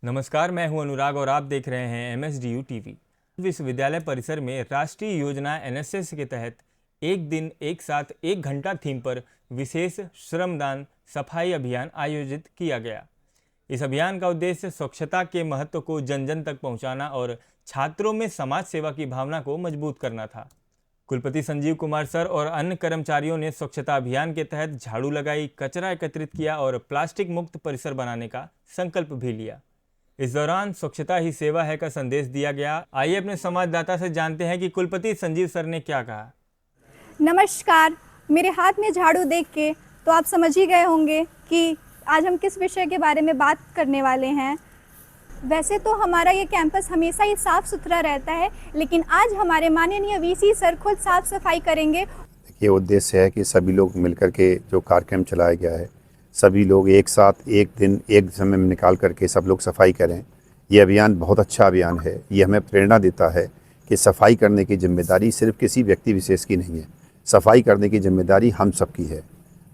नमस्कार, मैं हूं अनुराग और आप देख रहे हैं MSDU टीवी। विश्वविद्यालय परिसर में राष्ट्रीय योजना NSS के तहत एक दिन एक साथ एक घंटा थीम पर विशेष श्रमदान सफाई अभियान आयोजित किया गया। इस अभियान का उद्देश्य स्वच्छता के महत्व को जन जन तक पहुंचाना और छात्रों में समाज सेवा की भावना को मजबूत करना था। कुलपति संजीव कुमार सर और अन्य कर्मचारियों ने स्वच्छता अभियान के तहत झाड़ू लगाई, कचरा एकत्रित किया और प्लास्टिक मुक्त परिसर बनाने का संकल्प भी लिया। इस दौरान स्वच्छता ही सेवा है का संदेश दिया गया। आइए अपने संवाददाता से जानते हैं कि कुलपति संजीव सर ने क्या कहा। नमस्कार, मेरे हाथ में झाड़ू देख के तो आप समझ ही गए होंगे कि आज हम किस विषय के बारे में बात करने वाले हैं। वैसे तो हमारा ये कैंपस हमेशा ही साफ़ सुथरा रहता है, लेकिन आज हमारे माननीय VC सर खुद साफ सफाई करेंगे। ये उद्देश्य है कि सभी लोग मिलकर के जो कार्यक्रम चलाया गया है, सभी लोग एक साथ एक दिन एक समय में निकाल करके सब लोग सफाई करें। ये अभियान बहुत अच्छा अभियान है। ये हमें प्रेरणा देता है कि सफाई करने की जिम्मेदारी सिर्फ किसी व्यक्ति विशेष की नहीं है, सफाई करने की जिम्मेदारी हम सबकी है।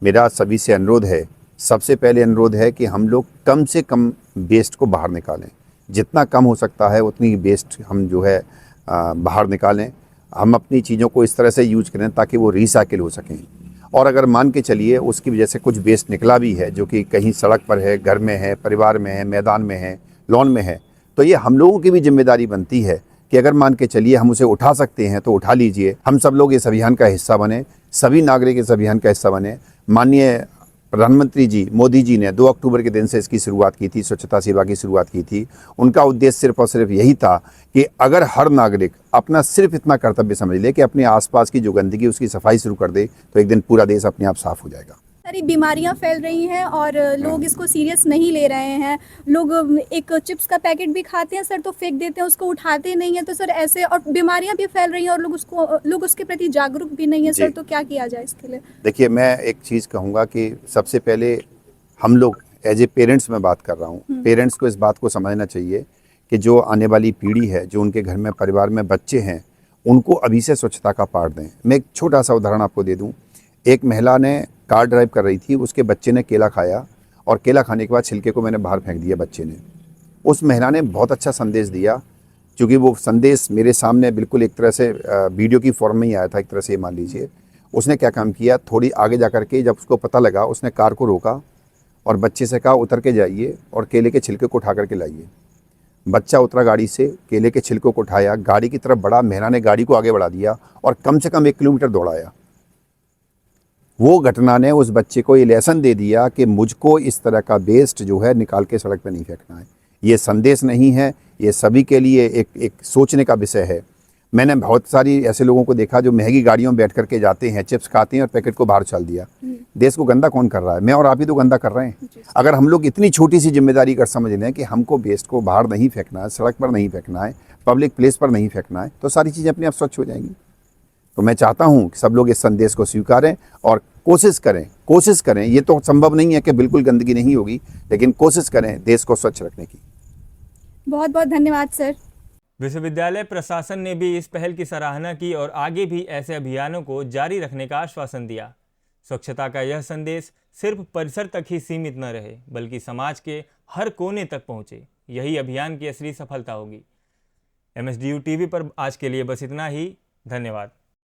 मेरा सभी से अनुरोध है, सबसे पहले अनुरोध है कि हम लोग कम से कम वेस्ट को बाहर निकालें। जितना कम हो सकता है उतनी वेस्ट हम जो है बाहर निकालें। हम अपनी चीज़ों को इस तरह से यूज करें ताकि वो रिसाइकिल हो सकें। और अगर मान के चलिए उसकी वजह से कुछ वेस्ट निकला भी है जो कि कहीं सड़क पर है, घर में है, परिवार में है, मैदान में है, लॉन में है, तो ये हम लोगों की भी जिम्मेदारी बनती है कि अगर मान के चलिए हम उसे उठा सकते हैं तो उठा लीजिए। हम सब लोग इस अभियान का हिस्सा बने, सभी नागरिक इस अभियान का हिस्सा बने। माननीय प्रधानमंत्री जी मोदी जी ने 2 अक्टूबर के दिन से इसकी शुरुआत की थी, स्वच्छता सेवा की शुरुआत की थी। उनका उद्देश्य सिर्फ और सिर्फ यही था कि अगर हर नागरिक अपना सिर्फ इतना कर्तव्य समझ ले कि अपने आसपास की जो गंदगी उसकी सफाई शुरू कर दे, तो एक दिन पूरा देश अपने आप साफ हो जाएगा। सारी बीमारियां फैल रही हैं और लोग इसको सीरियस नहीं ले रहे हैं। लोग एक चिप्स का पैकेट भी खाते हैं सर तो फेंक देते हैं, उसको उठाते नहीं है। तो सर ऐसे और बीमारियां भी फैल रही हैं और लोग उसके प्रति जागरूक भी नहीं है सर। तो क्या किया जाए इसके लिए? देखिए, मैं एक चीज़ कहूँगा कि सबसे पहले हम लोग एज ए पेरेंट्स में बात कर रहा हूँ, पेरेंट्स को इस बात को समझना चाहिए कि जो आने वाली पीढ़ी है, जो उनके घर में परिवार में बच्चे हैं, उनको अभी से स्वच्छता का पाठ दें। मैं एक छोटा सा उदाहरण आपको दे दूँ। एक महिला ने कार ड्राइव कर रही थी, उसके बच्चे ने केला खाया और केला खाने के बाद छिलके को मैंने बाहर फेंक दिया बच्चे ने। उस महिला ने बहुत अच्छा संदेश दिया, क्योंकि वो संदेश मेरे सामने बिल्कुल एक तरह से वीडियो की फॉर्म में ही आया था। एक तरह से मान लीजिए उसने क्या काम किया, थोड़ी आगे जा कर के जब उसको पता लगा, उसने कार को रोका और बच्चे से कहा उतर के जाइए और केले के छिलके को उठा करके लाइए। बच्चा उतरा गाड़ी से, केले के छिलकों को उठाया, गाड़ी की तरफ बढ़ा। महिला ने गाड़ी को आगे बढ़ा दिया और कम से कम 1 किलोमीटर दौड़ाया। वो घटना ने उस बच्चे को ये लेसन दे दिया कि मुझको इस तरह का वेस्ट जो है निकाल के सड़क पर नहीं फेंकना है। ये संदेश नहीं है, ये सभी के लिए एक सोचने का विषय है। मैंने बहुत सारी ऐसे लोगों को देखा जो महंगी गाड़ियों में बैठ करके जाते हैं, चिप्स खाते हैं और पैकेट को बाहर उछाल दिया। देश को गंदा कौन कर रहा है? मैं और आप ही तो गंदा कर रहे हैं। अगर हम लोग इतनी छोटी सी जिम्मेदारी कर समझ लें कि हमको वेस्ट को बाहर नहीं फेंकना है, सड़क पर नहीं फेंकना है, पब्लिक प्लेस पर नहीं फेंकना है, तो सारी चीज़ें अपने आप स्वच्छ हो जाएंगी। तो मैं चाहता हूं कि सब लोग इस संदेश को स्वीकारें और कोशिश करें। ये तो संभव नहीं है कि बिल्कुल गंदगी नहीं होगी, लेकिन कोशिश करें देश को स्वच्छ रखने की। बहुत बहुत धन्यवाद सर। विश्वविद्यालय प्रशासन ने भी इस पहल की सराहना की और आगे भी ऐसे अभियानों को जारी रखने का आश्वासन दिया। स्वच्छता का यह संदेश सिर्फ परिसर तक ही सीमित न रहे, बल्कि समाज के हर कोने तक पहुंचे। यही अभियान की असली सफलता होगी। MSDU टीवी पर आज के लिए बस इतना ही। धन्यवाद।